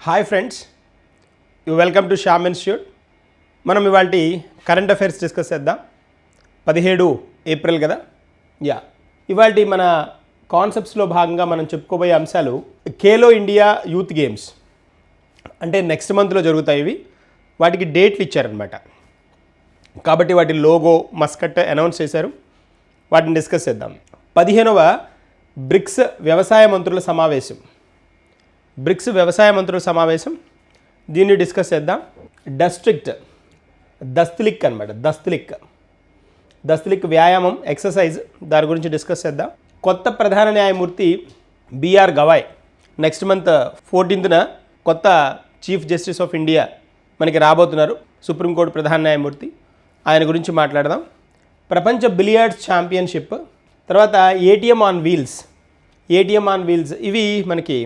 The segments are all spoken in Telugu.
Hi friends, you welcome to Shyam institute. మనం ఇవాళ కరెంట్ అఫైర్స్ డిస్కస్ చేద్దాం. 17 ఏప్రిల్ కదా. ఇవాళ మన కాన్సెప్ట్స్లో భాగంగా మనం చెప్పుకోబోయే అంశాలు ఖేలో ఇండియా యూత్ గేమ్స్ అంటే నెక్స్ట్ మంత్లో జరుగుతాయి. ఇవి వాటికి డేట్లు ఇచ్చారనమాట. కాబట్టి వాటి లోగో మస్కట్ అనౌన్స్ చేశారు. వాటిని డిస్కస్ చేద్దాం. 15వ బ్రిక్స్ వ్యవసాయ మంత్రుల సమావేశం దీన్ని డిస్కస్ చేద్దాం. దస్తలిక్ అనమాట. దస్తలిక్ వ్యాయామం ఎక్సర్సైజ్, దాని గురించి డిస్కస్ చేద్దాం. కొత్త ప్రధాన న్యాయమూర్తి బిఆర్ గవాయ్ నెక్స్ట్ మంత్ 14న కొత్త చీఫ్ జస్టిస్ ఆఫ్ ఇండియా మనకి రాబోతున్నారు, సుప్రీంకోర్టు ప్రధాన న్యాయమూర్తి. ఆయన గురించి మాట్లాడదాం. ప్రపంచ బిలియార్డ్స్ ఛాంపియన్షిప్, తర్వాత ఏటీఎం ఆన్ వీల్స్ ఇవి మనకి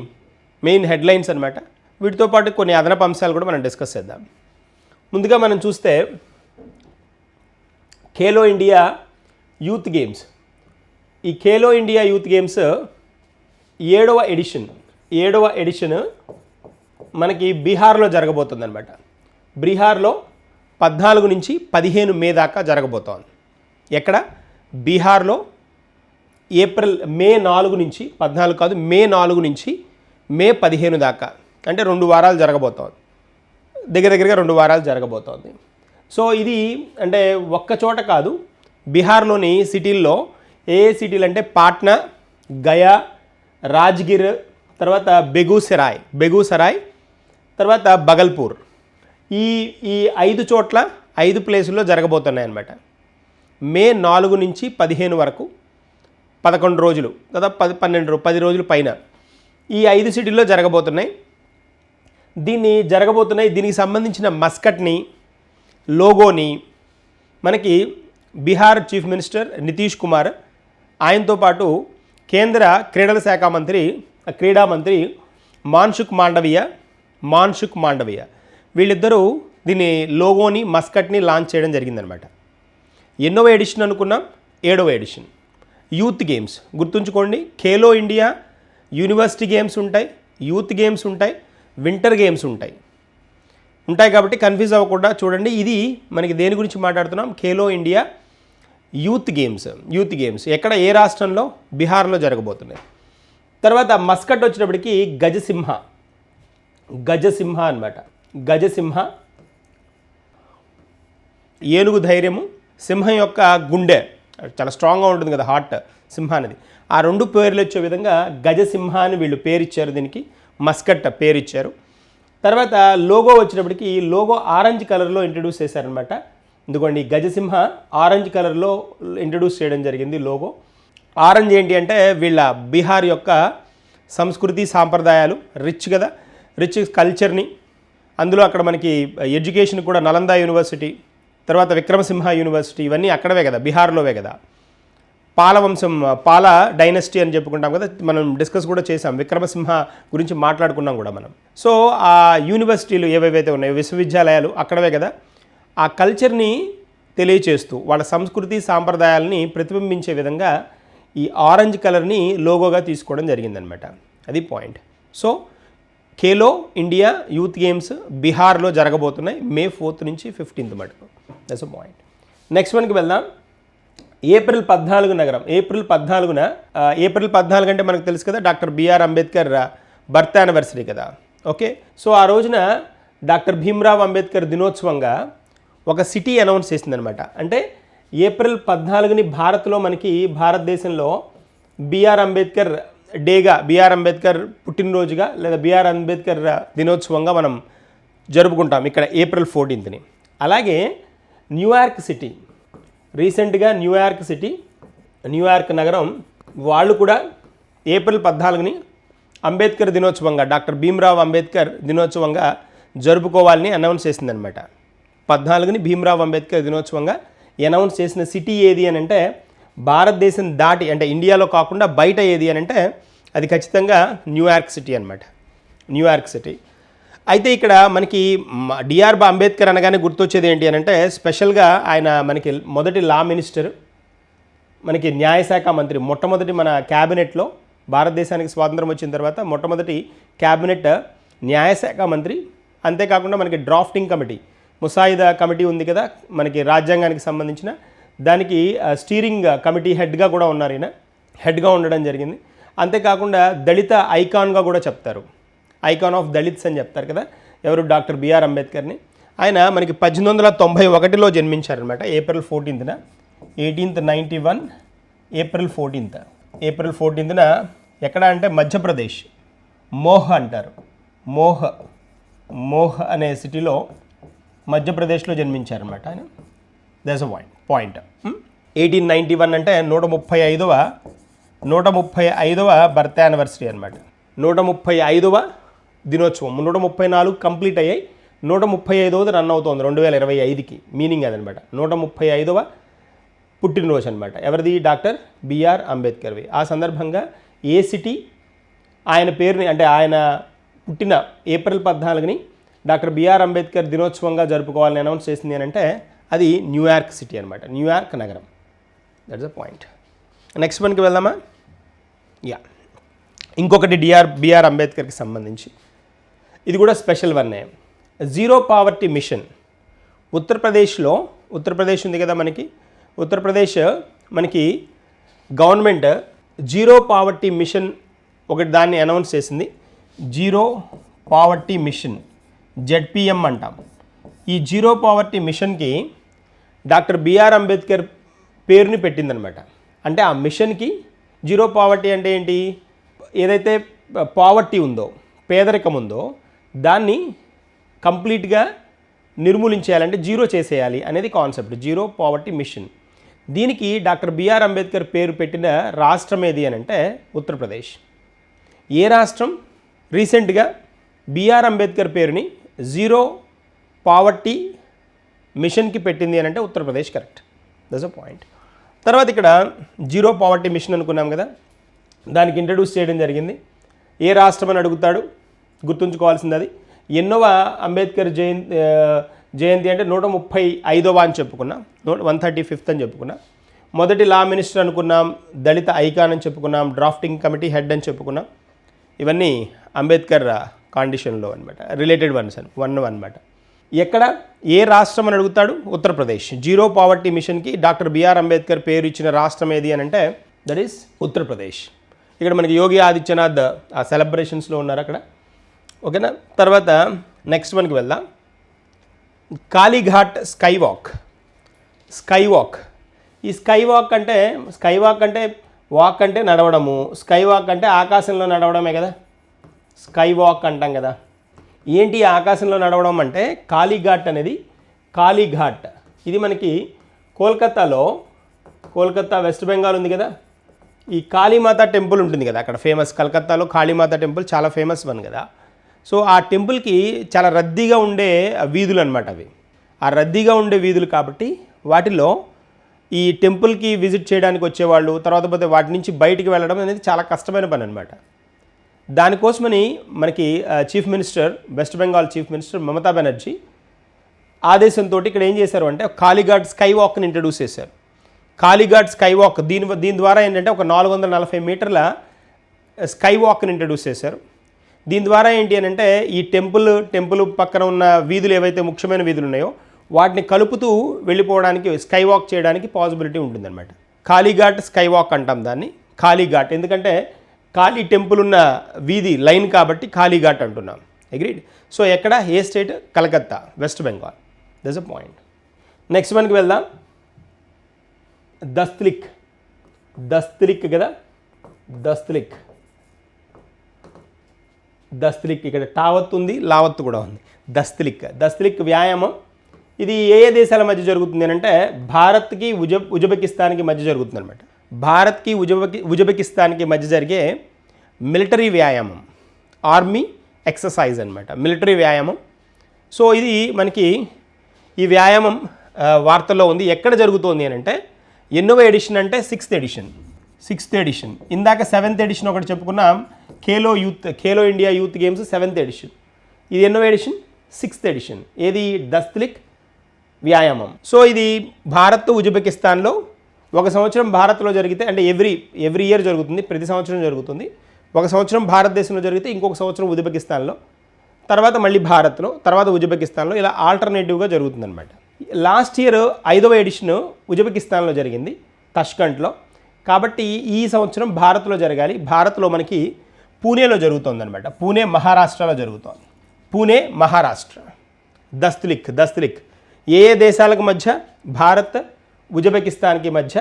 మెయిన్ హెడ్లైన్స్ అనమాట. వీటితో పాటు కొన్ని అదనపు అంశాలు కూడా మనం డిస్కస్ చేద్దాం. ముందుగా మనం చూస్తే ఖేలో ఇండియా యూత్ గేమ్స్. ఈ ఖేలో ఇండియా యూత్ గేమ్స్ 7వ ఎడిషన్ మనకి బీహార్లో జరగబోతుంది అనమాట. బీహార్లో 14 నుంచి 15 మే దాకా జరగబోతోంది. ఎక్కడ? బీహార్లో మే 4 నుంచి 14 కాదు, మే 4 నుంచి మే 15 దాకా, అంటే 2 వారాలు జరగబోతోంది. దగ్గరగా 2 వారాలు జరగబోతోంది. సో ఇది అంటే ఒక్క చోట కాదు, బీహార్లోని సిటీల్లో ఏ సిటీలు అంటే పాట్నా, గయా, రాజ్గిర్, తర్వాత బెగూసరాయ్, తర్వాత బగల్పూర్, ఈ 5 చోట్ల 5 ప్లేసుల్లో జరగబోతున్నాయి అన్నమాట. మే 4 నుంచి 15 వరకు 11 రోజులు, దాదాపు 10 రోజుల పైన ఈ 5 సిటీల్లో జరగబోతున్నాయి. దీనికి సంబంధించిన మస్కట్ని, లోగోని మనకి బీహార్ చీఫ్ మినిస్టర్ నితీష్ కుమార్, ఆయనతో పాటు కేంద్ర క్రీడా మంత్రి మాన్సుఖ్ మాండవీయ వీళ్ళిద్దరూ దీని లోగోని, మస్కట్ని లాంచ్ చేయడం జరిగిందనమాట. ఎన్నోవ ఎడిషన్ అనుకున్నాం? 7వ ఎడిషన్. యూత్ గేమ్స్ గుర్తుంచుకోండి. ఖేలో ఇండియా యూనివర్సిటీ గేమ్స్ ఉంటాయి, యూత్ గేమ్స్ ఉంటాయి, వింటర్ గేమ్స్ ఉంటాయి కాబట్టి కన్ఫ్యూజ్ అవ్వకుండా చూడండి. ఇది మనకి దేని గురించి మాట్లాడుతున్నాం? ఖేలో ఇండియా యూత్ గేమ్స్ ఎక్కడ, ఏ రాష్ట్రంలో? బీహార్లో జరగబోతున్నాయి. తర్వాత మస్కట్ వచ్చేటప్పటికి గజసింహ అనమాట. గజసింహ ఏనుగు ధైర్యము, సింహం యొక్క గుండె చాలా స్ట్రాంగ్గా ఉంటుంది కదా, హార్ట్ సింహ అనేది. ఆ 2 పేర్లు వచ్చే విధంగా గజసింహ అని వీళ్ళు పేరిచ్చారు, దీనికి మస్కట్ పేరిచ్చారు. తర్వాత లోగో వచ్చేటప్పటికి లోగో ఆరెంజ్ కలర్లో ఇంట్రడ్యూస్ చేశారనమాట. ఎందుకండి గజసింహ ఆరెంజ్ కలర్లో ఇంట్రడ్యూస్ చేయడం జరిగింది లోగో. ఆరెంజ్ ఏంటి అంటే వీళ్ళ బీహార్ యొక్క సంస్కృతి సాంప్రదాయాలు, రిచ్ కల్చర్ని, అందులో అక్కడ మనకి ఎడ్యుకేషన్ కూడా నలంద యూనివర్సిటీ, తర్వాత విక్రమసింహ యూనివర్సిటీ, ఇవన్నీ అక్కడవే కదా, బీహార్లోవే కదా. పాల డైనస్టీ అని చెప్పుకుంటాం కదా, మనం డిస్కస్ కూడా చేసాం, విక్రమసింహ గురించి మాట్లాడుకున్నాం కూడా మనం. సో ఆ యూనివర్సిటీలు ఏవేవైతే ఉన్నాయో, విశ్వవిద్యాలయాలు అక్కడవే కదా. ఆ కల్చర్ని తెలియచేస్తూ వాళ్ళ సంస్కృతి సాంప్రదాయాలని ప్రతిబింబించే విధంగా ఈ ఆరెంజ్ కలర్ని లోగోగా తీసుకోవడం జరిగిందనమాట. అది point. So Khelo India youth games బీహార్లో జరగబోతున్నాయి మే 4 నుంచి 15 మటుకు. That's a point. నెక్స్ట్ వన్కి వెళ్దాం. ఏప్రిల్ 14న ఏప్రిల్ 14 అంటే మనకు తెలుసు కదా, doctor BR Ambedkar birth anniversary కదా. ఓకే, సో ఆ రోజున డాక్టర్ భీమ్రావ్ అంబేద్కర్ దినోత్సవంగా ఒక సిటీ అనౌన్స్ చేసిందనమాట. అంటే ఏప్రిల్ 14ని భారతదేశంలో బిఆర్ అంబేద్కర్ డేగా, బిఆర్ అంబేద్కర్ పుట్టినరోజుగా లేదా బిఆర్ అంబేద్కర్ దినోత్సవంగా మనం జరుపుకుంటాం ఇక్కడ ఏప్రిల్ 14ని. అలాగే రీసెంట్గా న్యూయార్క్ నగరం వాళ్ళు కూడా ఏప్రిల్ 14ని అంబేద్కర్ దినోత్సవంగా, డాక్టర్ భీమ్రావ్ అంబేద్కర్ దినోత్సవంగా జరుపుకోవాలని అనౌన్స్ చేసిందనమాట. 14ని భీమ్రావ్ అంబేద్కర్ దినోత్సవంగా అనౌన్స్ చేసిన సిటీ ఏది అని అంటే, భారతదేశం దాటి అంటే ఇండియాలో కాకుండా బయట ఏది అని అంటే అది ఖచ్చితంగా న్యూయార్క్ సిటీ. అయితే ఇక్కడ మనకి డిఆర్ అంబేద్కర్ అనగానే గుర్తొచ్చేది ఏంటి అని అంటే, స్పెషల్గా ఆయన మనకి మొదటి లా మినిస్టర్, మనకి న్యాయశాఖ మంత్రి, మొట్టమొదటి మన క్యాబినెట్లో భారతదేశానికి స్వాతంత్రం వచ్చిన తర్వాత మొట్టమొదటి క్యాబినెట్ న్యాయశాఖ మంత్రి. అంతేకాకుండా మనకి డ్రాఫ్టింగ్ కమిటీ, ముసాయిదా కమిటీ ఉంది కదా మనకి రాజ్యాంగానికి సంబంధించిన, దానికి స్టీరింగ్ కమిటీ హెడ్గా కూడా ఉన్నారు. ఈయన హెడ్గా ఉండడం జరిగింది. అంతేకాకుండా దళిత ఐకాన్గా కూడా చెప్తారు, ఐకాన్ ఆఫ్ దళిత్స్ అని చెప్తారు కదా ఎవరు, డాక్టర్ బిఆర్ అంబేద్కర్ని. ఆయన మనకి 1891లో జన్మించారనమాట, ఏప్రిల్ 14న, 1891 ఏప్రిల్ 14న. ఎక్కడ అంటే మధ్యప్రదేశ్, మోహ్ అంటారు, మోహ్ అనే సిటీలో మధ్యప్రదేశ్లో జన్మించారనమాట ఆయన. That's a point. 1891 అంటే 135వ బర్త్ యానివర్సరీ అనమాట, 135వ దినోత్సవం. 134 కంప్లీట్ అయ్యాయి, 135వది రన్ అవుతుంది 2025కి. మీనింగ్ అదనమాట, 135వ పుట్టినరోజు అనమాట. ఎవరిది? డాక్టర్ బిఆర్ అంబేద్కర్వి. ఆ సందర్భంగా ఏ సిటీ ఆయన పేరుని, అంటే ఆయన పుట్టిన ఏప్రిల్ 14ని డాక్టర్ బిఆర్ అంబేద్కర్ దినోత్సవంగా జరుపుకోవాలని అనౌన్స్ చేసింది అని అంటే అది న్యూయార్క్ సిటీ అనమాట, న్యూయార్క్ నగరం. That's a point. నెక్స్ట్ వన్కి వెళ్దామా? ఇంకొకటి బిఆర్ అంబేద్కర్కి సంబంధించి, ఇది కూడా స్పెషల్ వన్నే. Zero poverty machine. ఉత్తరప్రదేశ్ ఉంది కదా మనకి, ఉత్తరప్రదేశ్ మనకి గవర్నమెంట్ జీరో పావర్టీ మిషన్ ఒకటి దాన్ని అనౌన్స్ చేసింది. జీరో పావర్టీ మిషన్, జెడ్పిఎం అంటాం. ఈ జీరో పావర్టీ మిషన్కి డాక్టర్ బిఆర్ అంబేద్కర్ పేరుని పెట్టిందనమాట. అంటే ఆ మిషన్కి జీరో పావర్టీ అంటే ఏంటి, ఏదైతే పావర్టీ ఉందో, పేదరికం ఉందో, దాన్ని కంప్లీట్గా నిర్మూలించేయాలంటే జీరో చేసేయాలి అనేది కాన్సెప్ట్, జీరో పావర్టీ మిషన్. దీనికి డాక్టర్ బిఆర్ అంబేద్కర్ పేరు పెట్టిన రాష్ట్రం ఏది అని అంటే ఉత్తరప్రదేశ్. ఏ రాష్ట్రం రీసెంట్గా బిఆర్ అంబేద్కర్ పేరుని జీరో పావర్టీ మిషన్కి పెట్టింది అని అంటే Uttar Pradesh. Correct, that's a point. తర్వాత ఇక్కడ జీరో పావర్టీ మిషన్ అనుకున్నాం కదా, దానికి ఇంట్రడ్యూస్ చేయడం జరిగింది. ఏ రాష్ట్రం అని అడుగుతాడు, గుర్తుంచుకోవాల్సింది అది. ఎన్నోవ అంబేద్కర్ జయంతి అంటే 135వ అని చెప్పుకున్నాం, 135th అని చెప్పుకున్నాం. మొదటి లా మినిస్టర్ అనుకున్నాం, దళిత ఐకాన్ అని చెప్పుకున్నాం, డ్రాఫ్టింగ్ కమిటీ హెడ్ అని చెప్పుకున్నాం. ఇవన్నీ అంబేద్కర్ కాండిషన్లో అనమాట, రిలేటెడ్ వన్స్ అనమాట. ఎక్కడ ఏ రాష్ట్రం అని అడుగుతాడు, ఉత్తరప్రదేశ్. జీరో పావర్టీ మిషన్కి డాక్టర్ బిఆర్ అంబేద్కర్ పేరు ఇచ్చిన రాష్ట్రం ఏది అని అంటే దట్ ఈస్ ఉత్తరప్రదేశ్. ఇక్కడ మనకి యోగి ఆదిత్యనాథ్ ఆ సెలబ్రేషన్స్లో ఉన్నారు అక్కడ, ఓకేనా. తర్వాత నెక్స్ట్ వన్కి వెళ్దాం. Kalighat sky walk. ఈ స్కై వాక్ అంటే వాక్ అంటే నడవడము, స్కై వాక్ అంటే ఆకాశంలో నడవడమే కదా, స్కై వాక్ అంటాం కదా. ఏంటి ఆకాశంలో నడవడం అంటే కాళీఘాట్ అనేది, కాళీఘాట్ ఇది మనకి కోల్కతా వెస్ట్ బెంగాల్ ఉంది కదా, ఈ కాళీమాత టెంపుల్ ఉంటుంది కదా అక్కడ ఫేమస్. కలకత్తాలో కాళీమాత టెంపుల్ చాలా ఫేమస్ వన్ కదా. సో ఆ టెంపుల్కి చాలా రద్దీగా ఉండే వీధులు అనమాట అవి. ఆ రద్దీగా ఉండే వీధులు కాబట్టి వాటిలో ఈ టెంపుల్కి విజిట్ చేయడానికి వచ్చేవాళ్ళు, తర్వాత పోతే వాటి నుంచి బయటికి వెళ్ళడం అనేది చాలా కష్టమైన పని అనమాట. దానికోసమని మనకి West Bengal chief minister Mamata Banerjee ఆదేశంతో ఇక్కడ ఏం చేశారు అంటే కాళీఘాట్ స్కై వాక్ని ఇంట్రడ్యూస్ చేశారు. కాళీఘాట్ స్కై వాక్, దీని ద్వారా ఏంటంటే ఒక 440 మీటర్ల స్కై వాక్ని ఇంట్రడ్యూస్ చేశారు. దీని ద్వారా ఏంటి అని అంటే ఈ టెంపుల్ పక్కన ఉన్న వీధులు ఏవైతే ముఖ్యమైన వీధులు ఉన్నాయో వాటిని కలుపుతూ వెళ్ళిపోవడానికి, స్కై వాక్ చేయడానికి పాసిబిలిటీ ఉంటుందన్నమాట. కాళీఘాట్ స్కై వాక్ అంటాం దాన్ని, కాళీఘాట్. ఎందుకంటే కాళీ టెంపుల్ ఉన్న వీధి లైన్ కాబట్టి కాళీఘాట్ అంటున్నాం. అగ్రీడ్. సో ఎక్కడ, ఏ state? Calcutta, West Bengal. That's a point. Next వన్కి వెళ్దాం. దస్తలిక్ కదా, దస్తలిక్ ఇక్కడ టావత్ ఉంది, లావత్ కూడా ఉంది. దస్తలిక్ వ్యాయామం. ఇది ఏ దేశాల మధ్య జరుగుతుంది అని అంటే భారత్కి ఉజ్బెకిస్తాన్కి మధ్య జరుగుతుంది అనమాట. భారత్కి ఉజ్బెకిస్తాన్కి మధ్య జరిగే మిలిటరీ వ్యాయామం, ఆర్మీ ఎక్సర్సైజ్ అనమాట, మిలిటరీ వ్యాయామం. సో ఇది మనకి ఈ వ్యాయామం వార్తల్లో ఉంది. ఎక్కడ జరుగుతోంది అని అంటే ఎన్నో ఎడిషన్ అంటే 6th ఎడిషన్. ఇందాక 7th ఎడిషన్ ఒకటి చెప్పుకున్నాం, Khelo India youth games 7th edition. ఇది ఎన్నో ఎడిషన్? 6th edition. ఏది? దస్తలిక్ వ్యాయామం. సో ఇది భారత్ ఉజ్బెకిస్తాన్లో ఒక సంవత్సరం భారత్లో జరిగితే, అంటే ఎవ్రీ ఇయర్ జరుగుతుంది, ప్రతి సంవత్సరం జరుగుతుంది. ఒక సంవత్సరం భారతదేశంలో జరిగితే ఇంకొక సంవత్సరం ఉజ్బెకిస్తాన్లో. తర్వాత మళ్ళీ భారత్లో, తర్వాత ఉజ్బెకిస్తాన్లో, ఇలా ఆల్టర్నేటివ్గా జరుగుతుందన్నమాట. లాస్ట్ ఇయర్ 5వ ఎడిషన్ ఉజ్బెకిస్తాన్లో జరిగింది, తష్కంట్లో. కాబట్టి ఈ సంవత్సరం భారత్లో జరగాలి. భారత్లో మనకి పూణేలో జరుగుతుందన్నమాట. పూణే మహారాష్ట్రలో జరుగుతోంది. పూణే మహారాష్ట్ర. దస్తలిక్ ఏ దేశాలకు మధ్య? భారత్ ఉజ్బెకిస్తాన్కి మధ్య.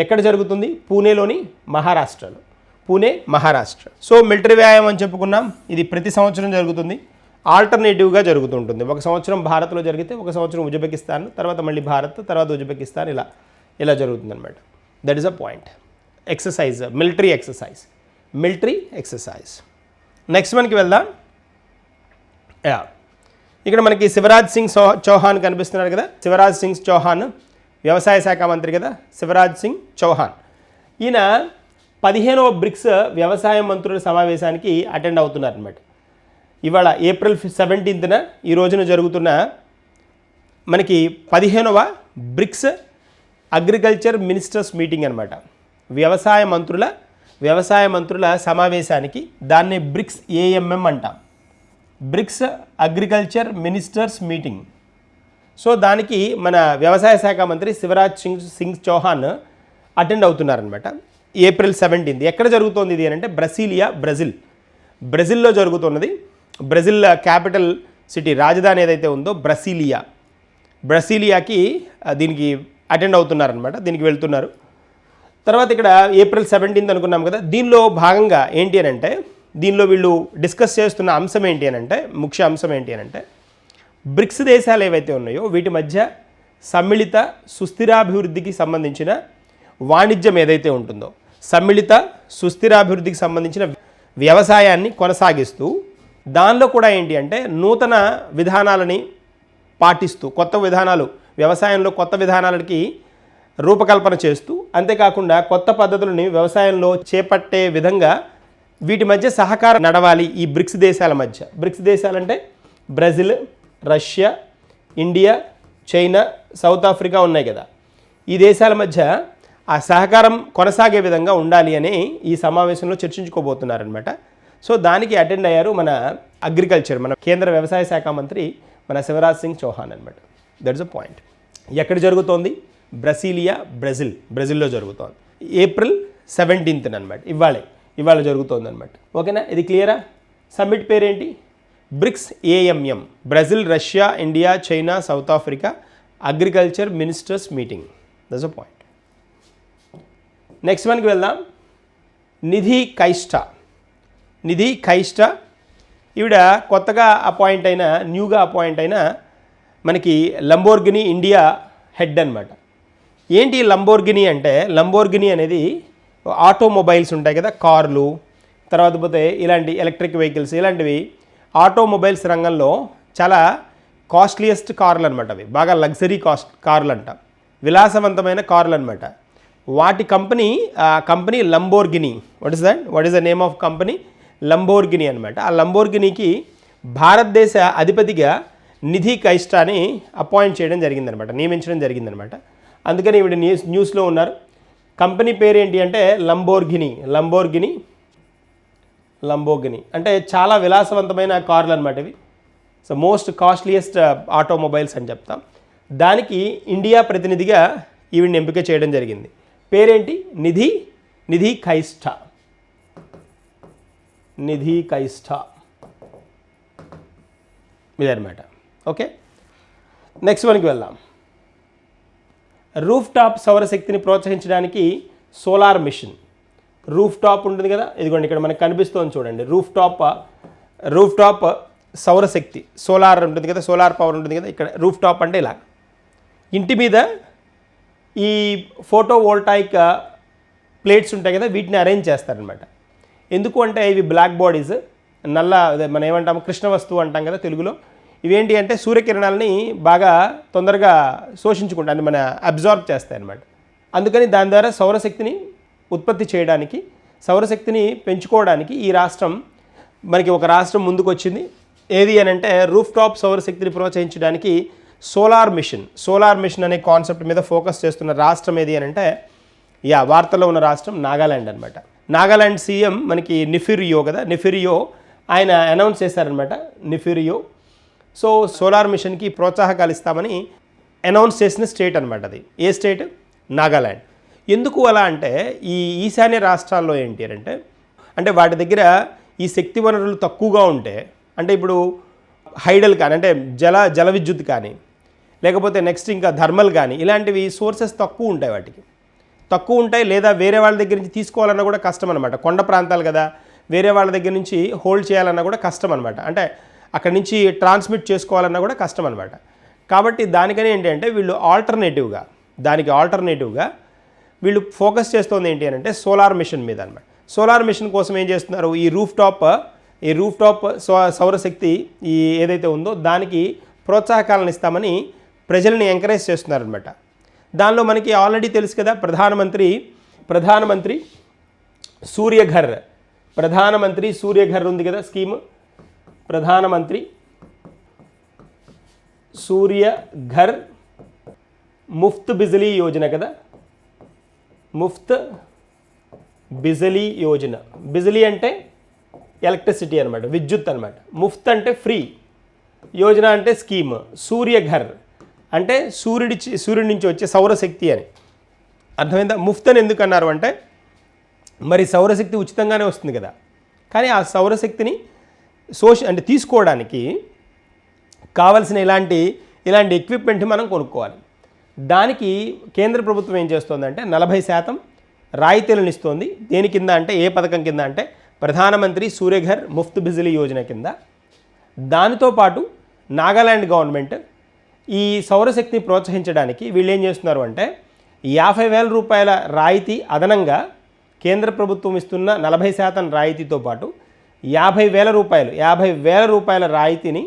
ఎక్కడ జరుగుతుంది? పూణేలోని మహారాష్ట్రలో. పూణే మహారాష్ట్ర. సో మిలిటరీ వ్యాయామం అని చెప్పుకున్నాం. ఇది ప్రతి సంవత్సరం జరుగుతుంది, ఆల్టర్నేటివ్గా జరుగుతుంటుంది. ఒక సంవత్సరం భారత్లో జరిగితే ఒక సంవత్సరం ఉజ్బెకిస్తాన్, తర్వాత మళ్ళీ భారత్, తర్వాత ఉజ్బెకిస్తాన్, ఇలా జరుగుతుందన్నమాట. That is a point. Exercise, military exercise. Next మనకి వెళ్దాం. ఇక్కడ మనకి శివరాజ్ సింగ్ చౌహాన్ కనిపిస్తున్నాడు కదా. శివరాజ్ సింగ్ చౌహాన్ వ్యవసాయ శాఖ మంత్రి కదా, శివరాజ్ సింగ్ చౌహాన్. ఈయన 15వ బ్రిక్స్ వ్యవసాయ మంత్రుల సమావేశానికి అటెండ్ అవుతున్నారనమాట. ఇవాళ ఏప్రిల్ 17న ఈ రోజున జరుగుతున్న మనకి 15వ బ్రిక్స్ అగ్రికల్చర్ మినిస్టర్స్ మీటింగ్ అనమాట. వ్యవసాయ మంత్రుల సమావేశానికి, దాన్నే బ్రిక్స్ AMM అంటాం, BRICS agriculture ministers meeting. So దానికి మన వ్యవసాయ శాఖ మంత్రి శివరాజ్ సింగ్ చౌహాన్ అటెండ్ అవుతున్నారనమాట. ఏప్రిల్ 17. ఎక్కడ జరుగుతోంది ఇది అంటే బ్రెజిల్లో జరుగుతున్నది. బ్రెజిల్ క్యాపిటల్ సిటీ, రాజధాని ఏదైతే ఉందో బ్రసీలియాకి దీనికి అటెండ్ అవుతున్నారనమాట, దీనికి వెళ్తున్నారు. తర్వాత ఇక్కడ ఏప్రిల్ 17 అనుకున్నాం కదా. దీనిలో భాగంగా ఏంటి అని అంటే, దీనిలో వీళ్ళు డిస్కస్ చేస్తున్న అంశం ఏంటి అని అంటే, ముఖ్య అంశం ఏంటి అని అంటే, బ్రిక్స్ దేశాలు ఏవైతే ఉన్నాయో వీటి మధ్య సమ్మిళిత సుస్థిరాభివృద్ధికి సంబంధించిన వాణిజ్యం ఏదైతే ఉంటుందో, సమ్మిళిత సుస్థిరాభివృద్ధికి సంబంధించిన వ్యవసాయాన్ని కొనసాగిస్తూ, దానిలో కూడా ఏంటి అంటే నూతన విధానాలని పాటిస్తూ, కొత్త విధానాలు, వ్యవసాయంలో కొత్త విధానాలకి రూపకల్పన చేస్తూ, అంతేకాకుండా కొత్త పద్ధతులని వ్యవసాయంలో చేపట్టే విధంగా వీటి మధ్య సహకారం నడవాలి ఈ బ్రిక్స్ దేశాల మధ్య. బ్రిక్స్ దేశాలంటే Brazil, Russia, India, China, South Africa ఉన్నాయి కదా. ఈ దేశాల మధ్య ఆ సహకారం కొనసాగే విధంగా ఉండాలి అని ఈ సమావేశంలో చర్చించుకోబోతున్నారనమాట. సో దానికి అటెండ్ అయ్యారు మన అగ్రికల్చర్, మన కేంద్ర వ్యవసాయ శాఖ మంత్రి మన శివరాజ్ సింగ్ చౌహాన్ అనమాట. That's a point. ఎక్కడ జరుగుతోంది? బ్రెజిల్లో జరుగుతోంది. ఏప్రిల్ 17 అనమాట. ఇవాళ జరుగుతోంది అనమాట. ఓకేనా? ఇది క్లియరా? సమ్మిట్ పేరేంటి? BRICS AMM, Brazil, Russia, India, China, South Africa agriculture ministers meeting. That's a point. Next మనకి వెళ్దాం. నిధి కైస్టా ఈవిడ కొత్తగా న్యూగా అపాయింట్ అయిన మనకి లంబోర్గినీ ఇండియా హెడ్ అనమాట. ఏంటి లంబోర్గినీ అంటే, లంబోర్గినీ అనేది ఆటోమొబైల్స్ ఉంటాయి కదా, కార్లు, తర్వాత పోతే ఇలాంటి ఎలక్ట్రిక్ వెహికల్స్, ఇలాంటివి ఆటోమొబైల్స్ రంగంలో చాలా కాస్ట్లీయెస్ట్ కార్లు అనమాట. అవి బాగా లగ్జరీ కార్లు అంట, విలాసవంతమైన కార్లు అనమాట. వాటి company Lamborghini. What is the name of company? Lamborghini అనమాట. ఆ లంబోర్గినీకి భారతదేశ అధిపతిగా నిధి కైస్టాని అపాయింట్ చేయడం జరిగిందనమాట, నియమించడం జరిగిందనమాట. అందుకని ఈవిడ న్యూస్లో ఉన్నారు. కంపెనీ పేరు ఏంటి అంటే లంబోర్గినీ అంటే చాలా విలాసవంతమైన కార్లు అనమాట ఇవి. సో మోస్ట్ కాస్ట్లీయెస్ట్ ఆటోమొబైల్స్ అని చెప్తాం. దానికి ఇండియా ప్రతినిధిగా ఈవిడ్ని ఎంపిక చేయడం జరిగింది. పేరేంటి? నిధి కైస్టా. ఇదన్నమాట. ఓకే, నెక్స్ట్ మనకి వెళ్దాం. రూఫ్ టాప్ సౌరశక్తిని ప్రోత్సహించడానికి సోలార్ మిషన్. రూఫ్ టాప్ ఉంటుంది కదా, ఇదిగోండి ఇక్కడ మనకు కనిపిస్తుంది చూడండి. రూఫ్ టాప్ సౌరశక్తి, సోలార్ ఉంటుంది కదా, సోలార్ పవర్ ఉంటుంది కదా. ఇక్కడ రూఫ్ టాప్ అంటే ఇలా ఇంటి మీద ఈ ఫోటో వోల్టాయిక్ ప్లేట్స్ ఉంటాయి కదా, వీటిని అరేంజ్ చేస్తారనమాట. ఎందుకు అంటే ఇవి బ్లాక్ బాడీస్, మనం ఏమంటాము, కృష్ణ వస్తువు అంటాం కదా తెలుగులో. ఇవేంటి అంటే సూర్యకిరణాలని బాగా తొందరగా శోషించుకుంటాయి, మన అబ్జార్బ్ చేస్తాయి అన్నమాట. అందుకని దాని ద్వారా సౌరశక్తిని ఉత్పత్తి చేయడానికి, సౌరశక్తిని పెంచుకోవడానికి ఈ రాష్ట్రం, మనకి ఒక రాష్ట్రం ముందుకు వచ్చింది. ఏది అని అంటే రూఫ్ టాప్ సౌరశక్తిని ప్రోత్సహించడానికి సోలార్ మిషన్ అనే కాన్సెప్ట్ మీద ఫోకస్ చేస్తున్న రాష్ట్రం ఏది అని అంటే, వార్తల్లో ఉన్న రాష్ట్రం నాగాలాండ్ అనమాట. నాగాలాండ్ సీఎం మనకి నిఫిరియో కదా, నిఫిరియో ఆయన అనౌన్స్ చేశారనమాట నిఫ్యూరియో. సో సోలార్ మిషన్కి ప్రోత్సాహకాలు ఇస్తామని అనౌన్స్ చేసిన స్టేట్ అనమాట అది. ఏ స్టేట్? నాగాల్యాండ్. ఎందుకు అలా అంటే ఈ ఈశాన్య రాష్ట్రాల్లో ఏంటి అంటే వాటి దగ్గర ఈ శక్తి వనరులు తక్కువగా ఉంటే, అంటే ఇప్పుడు హైడల్ కానీ అంటే జల విద్యుత్ కానీ లేకపోతే నెక్స్ట్ ఇంకా థర్మల్ కానీ ఇలాంటివి సోర్సెస్ తక్కువ ఉంటాయి, వాటికి తక్కువ ఉంటాయి. లేదా వేరే వాళ్ళ దగ్గర నుంచి తీసుకోవాలన్నా కూడా కష్టం అనమాట. కొండ ప్రాంతాలు కదా, వేరే వాళ్ళ దగ్గర నుంచి హోల్డ్ చేయాలన్నా కూడా కష్టం అనమాట. అంటే అక్కడి నుంచి ట్రాన్స్మిట్ చేసుకోవాలన్నా కూడా కష్టం అనమాట. కాబట్టి దానికని ఏంటి అంటే వీళ్ళు ఆల్టర్నేటివ్గా వీళ్ళు ఫోకస్ చేస్తుంది ఏంటి అంటే సోలార్ మిషన్ మీద అనమాట. సోలార్ మిషన్ కోసం ఏం చేస్తున్నారు, ఈ రూఫ్ టాప్ సౌరశక్తి ఈ ఏదైతే ఉందో దానికి ప్రోత్సాహకాలను ఇస్తామని ప్రజల్ని ఎంకరేజ్ చేస్తున్నారనమాట. దానిలో మనకి ఆల్రెడీ తెలుసు కదా, ప్రధానమంత్రి సూర్యఘర్ ఉంది కదా స్కీమ్. ప్రధానమంత్రి సూర్యఘర్ ముఫ్త్ బిజిలీ యోజన కదా, ముఫ్త్ బిజిలీ యోజన. బిజిలీ అంటే ఎలక్ట్రిసిటీ అనమాట, విద్యుత్ అనమాట. ముఫ్త్ అంటే ఫ్రీ, యోజన అంటే స్కీమ్. సూర్యఘర్ అంటే సూర్యుడి నుంచి వచ్చే సౌరశక్తి అని అర్థమైందా. ముఫ్త్ అని ఎందుకు అన్నారు అంటే మరి సౌరశక్తి ఉచితంగానే వస్తుంది కదా, కానీ ఆ సౌరశక్తిని అంటే తీసుకోవడానికి కావలసిన ఇలాంటి ఎక్విప్మెంట్ మనం కొనుక్కోవాలి. దానికి కేంద్ర ప్రభుత్వం ఏం చేస్తోందంటే 40% రాయితీలను ఇస్తోంది. దేని కింద అంటే, ఏ పథకం కింద అంటే ప్రధానమంత్రి సూర్యఘర్ ముఫ్త్ బిజిలీ యోజన కింద. దానితో పాటు నాగాల్యాండ్ గవర్నమెంట్ ఈ సౌరశక్తిని ప్రోత్సహించడానికి వీళ్ళు ఏం చేస్తున్నారు అంటే 50,000 రూపాయల రాయితీ అదనంగా కేంద్ర ప్రభుత్వం ఇస్తున్న 40% రాయితీతో పాటు 50,000 రూపాయల రాయితీని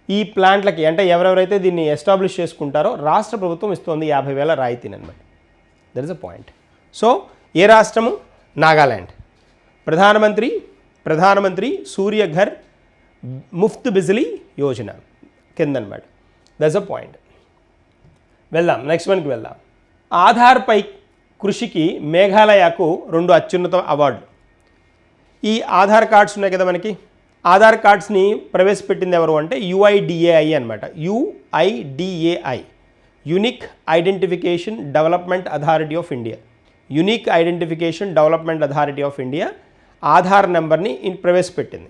ఈ ప్లాంట్లకి, అంటే ఎవరెవరైతే దీన్ని ఎస్టాబ్లిష్ చేసుకుంటారో రాష్ట్ర ప్రభుత్వం ఇస్తోంది 50,000 రాయితీని అనమాట. That is a point. So ఏ రాష్ట్రము? నాగాల్యాండ్. ప్రధానమంత్రి సూర్యఘర్ ముఫ్త్ బిజిలీ యోజన కింద అనమాట. That is a point. వెళ్దాం, నెక్స్ట్ వన్కి వెళ్దాం. ఆధార్పై కృషికి మేఘాలయకు 2 అత్యున్నత అవార్డులు. ఈ ఆధార్ కార్డ్స్ ఉన్నాయి కదా మనకి, ఆధార్ కార్డ్స్ని ప్రవేశపెట్టింది ఎవరు అంటే UIDAI అనమాట. UIDAI, unique identification development authority of India Aadhaar నెంబర్ని ప్రవేశపెట్టింది.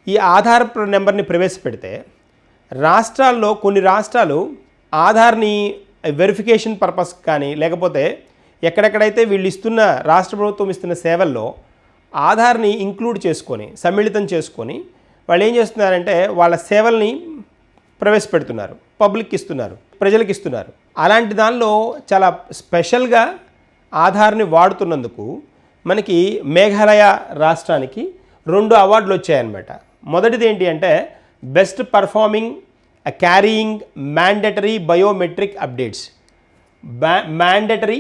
ఈ ఆధార్ నెంబర్ని ప్రవేశపెడితే కొన్ని రాష్ట్రాలు ఆధార్ని వెరిఫికేషన్ పర్పస్ కానీ లేకపోతే ఎక్కడెక్కడైతే వీళ్ళు ఇస్తున్న రాష్ట్ర ప్రభుత్వం ఇస్తున్న సేవల్లో ఆధార్ని ఇంక్లూడ్ చేసుకొని సమ్మిళితం చేసుకొని వాళ్ళు ఏం చేస్తున్నారంటే వాళ్ళ సేవల్ని ప్రవేశపెడుతున్నారు, పబ్లిక్ ఇస్తున్నారు, ప్రజలకు ఇస్తున్నారు. అలాంటి దానిలో చాలా స్పెషల్గా ఆధార్ని వాడుతున్నందుకు మనకి మేఘాలయ రాష్ట్రానికి 2 అవార్డులు వచ్చాయన్నమాట. మొదటిది ఏంటి అంటే best performing carrying mandatory biometric updates. Mandatory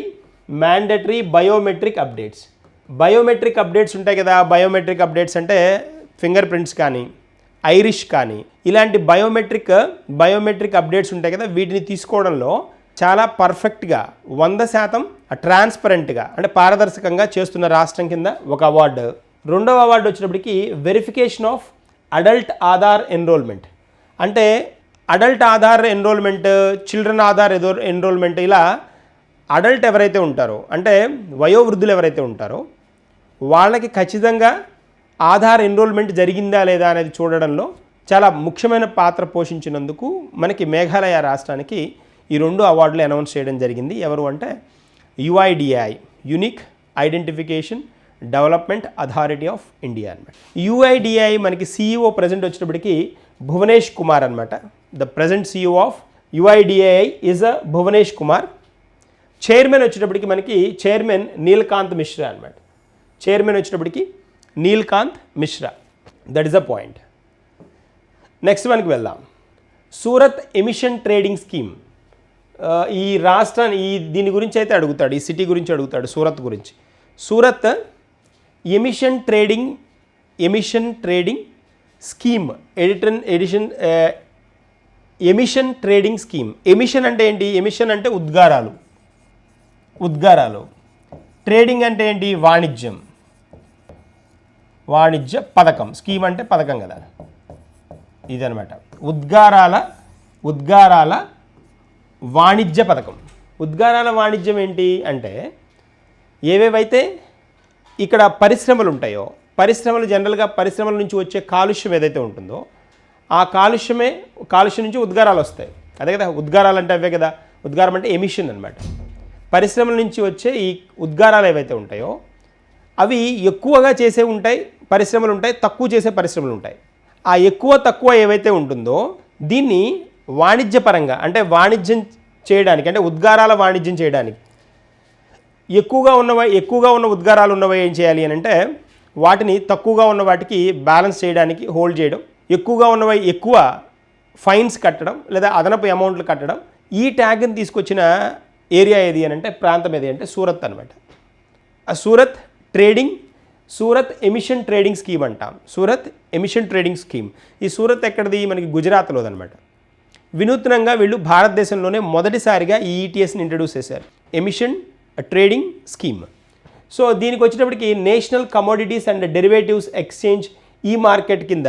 biometric updates ఉంటాయి కదా. బయోమెట్రిక్ అప్డేట్స్ అంటే ఫింగర్ ప్రింట్స్ కానీ ఐరిష్ కానీ ఇలాంటి బయోమెట్రిక్ అప్డేట్స్ ఉంటాయి కదా, వీటిని తీసుకోవడంలో చాలా పర్ఫెక్ట్గా 100% ట్రాన్స్పరెంట్గా అంటే పారదర్శకంగా చేస్తున్న రాష్ట్రం కింద ఒక అవార్డు. రెండవ అవార్డు వచ్చినప్పటికీ verification of adult Aadhaar enrolment. అంటే adult Aadhaar enrolment, children Aadhaar enrolment, ఇలా అడల్ట్ ఎవరైతే ఉంటారో అంటే వయోవృద్ధులు ఎవరైతే ఉంటారో వాళ్ళకి ఖచ్చితంగా ఆధార్ ఎన్రోల్మెంట్ జరిగిందా లేదా అనేది చూడడంలో చాలా ముఖ్యమైన పాత్ర పోషించినందుకు మనకి మేఘాలయ రాష్ట్రానికి ఈ 2 అవార్డులు అనౌన్స్ చేయడం జరిగింది. ఎవరు అంటే UIDAI, unique identification development authority of India అనమాట. UIDAI మనకి CEO ప్రజెంట్ వచ్చినప్పటికీ భువనేష్ కుమార్ అనమాట. The present CEO of UIDAI is Bhuvanesh Kumar. Chairman వచ్చేటప్పటికి మనకి నీల్కాంత్ మిశ్రా అనమాట. That is a point. Next వన్కి వెళ్దాం. Surat emission trading scheme. ఈ రాష్ట్రాన్ని దీని గురించి అయితే అడుగుతాడు, ఈ సిటీ గురించి అడుగుతాడు, సూరత్ గురించి. Surat emission trading scheme emission trading scheme. Emission అంటే ఏంటి? ఎమిషన్ అంటే ఉద్గారాలు. ట్రేడింగ్ అంటే ఏంటి? వాణిజ్యం. వాణిజ్య పథకం. స్కీమ్ అంటే పథకం కదా, ఇదనమాట. ఉద్గారాల వాణిజ్య పథకం. ఉద్గారాల వాణిజ్యం ఏంటి అంటే ఏవేవైతే ఇక్కడ పరిశ్రమలు ఉంటాయో, పరిశ్రమలు జనరల్గా పరిశ్రమల నుంచి వచ్చే కాలుష్యం ఏదైతే ఉంటుందో ఆ కాలుష్యం నుంచి ఉద్గారాలు వస్తాయి. అదే కదా ఉద్గారాలు అంటే అవే కదా. ఉద్గారం అంటే ఎమిషన్ అనమాట. పరిశ్రమల నుంచి వచ్చే ఈ ఉద్గారాలు ఏవైతే ఉంటాయో అవి ఎక్కువగా చేసే ఉంటాయి పరిశ్రమలు ఉంటాయి, తక్కువ చేసే పరిశ్రమలు ఉంటాయి. ఆ ఎక్కువ తక్కువ ఏవైతే ఉంటుందో దీన్ని వాణిజ్యపరంగా అంటే వాణిజ్యం చేయడానికి, అంటే ఉద్గారాల వాణిజ్యం చేయడానికి ఎక్కువగా ఉన్న ఉద్గారాలు ఉన్నవి ఏం చేయాలి అని అంటే వాటిని తక్కువగా ఉన్న వాటికి బ్యాలెన్స్ చేయడానికి హోల్డ్ చేయడం, ఎక్కువగా ఉన్నవి ఎక్కువ ఫైన్స్ కట్టడం లేదా అదనపు అమౌంట్లు కట్టడం. ఈ ట్యాగ్ని తీసుకొచ్చిన ఏరియా ఏది అని అంటే ప్రాంతం ఏది అంటే సూరత్ అనమాట. ఆ సూరత్ ఎమిషన్ ట్రేడింగ్ స్కీమ్ అంటాం. Surat emission trading scheme. ఈ సూరత్ ఎక్కడిది? మనకి గుజరాత్లోదనమాట. వినూత్నంగా వీళ్ళు భారతదేశంలోనే మొదటిసారిగా ఈ ఈటీఎస్ని ఇంట్రడ్యూస్ చేశారు, ఎమిషన్ ట్రేడింగ్ స్కీమ్. సో దీనికి వచ్చేటప్పటికి national commodities and derivatives exchange ఈ మార్కెట్ కింద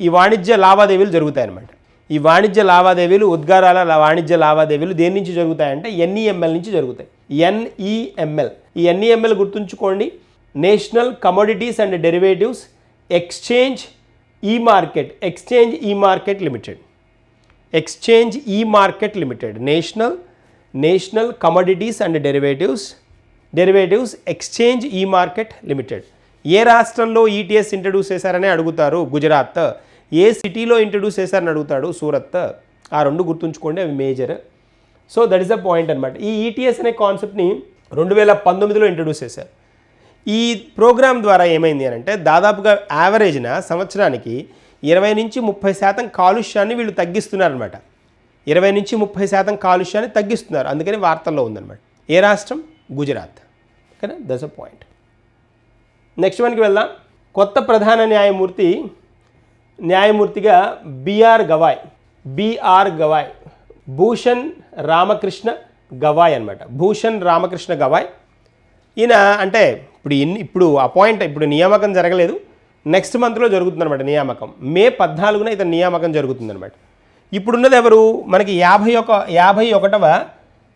ఈ వాణిజ్య లావాదేవీలు జరుగుతాయన్నమాట. ఈ వాణిజ్య లావాదేవీలు, ఉద్గారాల వాణిజ్య లావాదేవీలు దేని నుంచి జరుగుతాయంటే ఎన్ఈఎంఎల్ నుంచి జరుగుతాయి. ఎన్ఈఎంఎల్. ఈ ఎన్ఈఎంఎల్ గుర్తుంచుకోండి, national commodities and derivatives exchange ఈ మార్కెట్ లిమిటెడ్. ఎక్స్చేంజ్ ఈ market limited. National commodities and derivatives exchange ఈ మార్కెట్ లిమిటెడ్. ఏ రాష్ట్రంలో ఈటీఎస్ ఇంట్రడ్యూస్ చేశారని అడుగుతారు? గుజరాత్. ఏ సిటీలో ఇంట్రడ్యూస్ చేశారని అడుగుతాడు? సూరత్. ఆ రెండు గుర్తుంచుకోండి, అవి major. So that is the point అనమాట. ఈ ఈటీఎస్ అనే కాన్సెప్ట్ని 2019లో ఇంట్రడ్యూస్ చేశారు. ఈ ప్రోగ్రామ్ ద్వారా ఏమైంది అని అంటే దాదాపుగా యావరేజ్న సంవత్సరానికి 20-30% కాలుష్యాన్ని వీళ్ళు తగ్గిస్తున్నారనమాట. 20-30% కాలుష్యాన్ని తగ్గిస్తున్నారు. అందుకని వార్తల్లో ఉందన్నమాట. ఏ రాష్ట్రం? గుజరాత్. ఓకేనా? That's a point. నెక్స్ట్ వన్కి వెళ్దాం. కొత్త ప్రధాన న్యాయమూర్తిగా బిఆర్ గవాయ్, భూషణ్ రామకృష్ణ గవాయ్ అనమాట. భూషణ్ రామకృష్ణ గవాయ్. ఈయన అంటే ఇప్పుడు ఇప్పుడు నియామకం జరగలేదు, నెక్స్ట్ మంత్లో జరుగుతుందన్నమాట నియామకం. మే 14న ఇతని నియామకం జరుగుతుందన్నమాట. ఇప్పుడున్నది ఎవరు? మనకి 51వ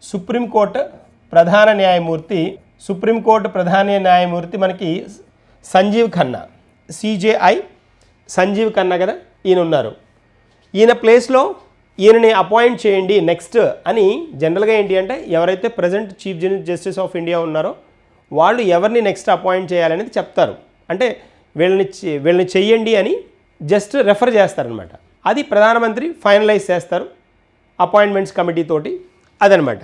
సుప్రీంకోర్టు ప్రధాన న్యాయమూర్తి మనకి సంజీవ్ ఖన్నా, సిజేఐ సంజీవ్ ఖన్నా కదా, ఈయన ఉన్నారు. ఈయన ప్లేస్లో ఈయనని అపాయింట్ చేయండి నెక్స్ట్ అని జనరల్గా ఏంటి అంటే ఎవరైతే present chief justice of India ఉన్నారో వాళ్ళు ఎవరిని నెక్స్ట్ అపాయింట్ చేయాలనేది చెప్తారు. అంటే వీళ్ళని చెయ్యండి అని జస్ట్ రెఫర్ చేస్తారనమాట. అది ప్రధానమంత్రి ఫైనలైజ్ చేస్తారు అపాయింట్మెంట్స్ కమిటీ తోటి. అదనమాట.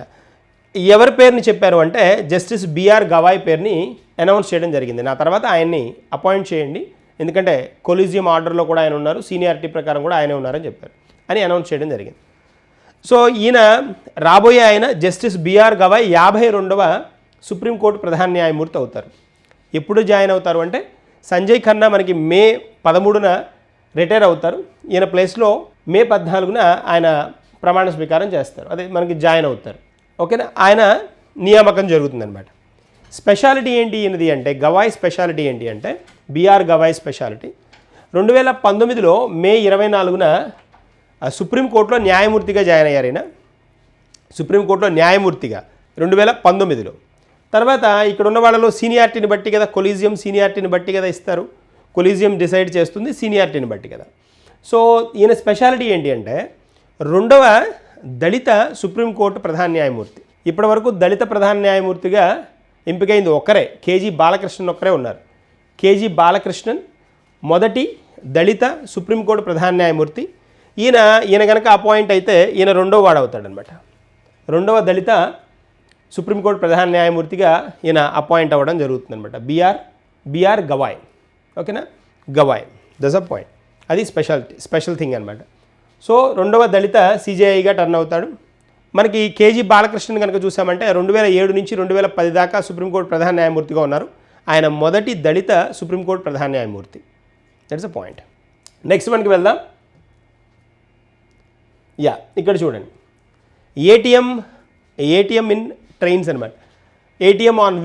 ఎవరి పేరుని చెప్పారు అంటే జస్టిస్ బిఆర్ గవాయ్ పేరుని అనౌన్స్ చేయడం జరిగింది. నా తర్వాత ఆయన్ని అపాయింట్ చేయండి, ఎందుకంటే కొలీజియం ఆర్డర్లో కూడా ఆయన ఉన్నారు, సీనియారిటీ ప్రకారం కూడా ఆయనే ఉన్నారని చెప్పారు అని అనౌన్స్ చేయడం జరిగింది. సో ఈయన రాబోయే ఆయన జస్టిస్ బిఆర్ గవాయ్ 52వ సుప్రీంకోర్టు ప్రధాన న్యాయమూర్తి అవుతారు. ఎప్పుడు జాయిన్ అవుతారు అంటే సంజయ్ ఖన్నా మనకి మే 13న రిటైర్ అవుతారు. ఈయన ప్లేస్లో మే 14న ఆయన ప్రమాణ స్వీకారం చేస్తారు, అదే మనకి జాయిన్ అవుతారు. ఓకేనా? ఆయన నియామకం జరుగుతుందన్నమాట. స్పెషాలిటీ ఏంటి ఈయనది అంటే గవాయ్ స్పెషాలిటీ ఏంటి అంటే బిఆర్ గవాయ్ స్పెషాలిటీ 2019లో మే 24న సుప్రీంకోర్టులో న్యాయమూర్తిగా జాయిన్ అయ్యారు. ఈయన సుప్రీంకోర్టులో న్యాయమూర్తిగా 2019లో. తర్వాత ఇక్కడ ఉన్న వాళ్ళలో సీనియారిటీని బట్టి కదా, కొలీజియం సీనియారిటీని బట్టి కదా ఇస్తారు, కొలీజియం డిసైడ్ చేస్తుంది సీనియారిటీని బట్టి కదా. సో ఈయన స్పెషాలిటీ ఏంటి అంటే 2వ దళిత సుప్రీంకోర్టు ప్రధాన న్యాయమూర్తి. ఇప్పటి వరకు దళిత ప్రధాన న్యాయమూర్తిగా ఎంపికైంది ఒక్కరే, కేజీ బాలకృష్ణన్ ఒక్కరే ఉన్నారు. కేజీ బాలకృష్ణన్ మొదటి దళిత సుప్రీంకోర్టు ప్రధాన న్యాయమూర్తి. ఈయన కనుక అపాయింట్ అయితే ఈయన 2వ వాడు అవుతాడనమాట. 2వ దళిత సుప్రీంకోర్టు ప్రధాన న్యాయమూర్తిగా ఈయన అపాయింట్ అవ్వడం జరుగుతుందనమాట. బిఆర్ గవాయ్. ఓకేనా? గవాయ్. That's a point. అది స్పెషల్ థింగ్ అనమాట. సో 2వ దళిత సిజేఐగా టర్న్ అవుతాడు. మనకి కేజీ బాలకృష్ణన్ కనుక చూసామంటే 2007 నుంచి 2010 దాకా సుప్రీంకోర్టు ప్రధాన న్యాయమూర్తిగా ఉన్నారు. ఆయన మొదటి దళిత సుప్రీంకోర్టు ప్రధాన న్యాయమూర్తి. That's a point. నెక్స్ట్ వన్కి వెళ్దాం. ఇక్కడ చూడండి, ఏటీఎం ఇన్ ట్రైన్స్ అనమాట. ఏటీఎం ఆన్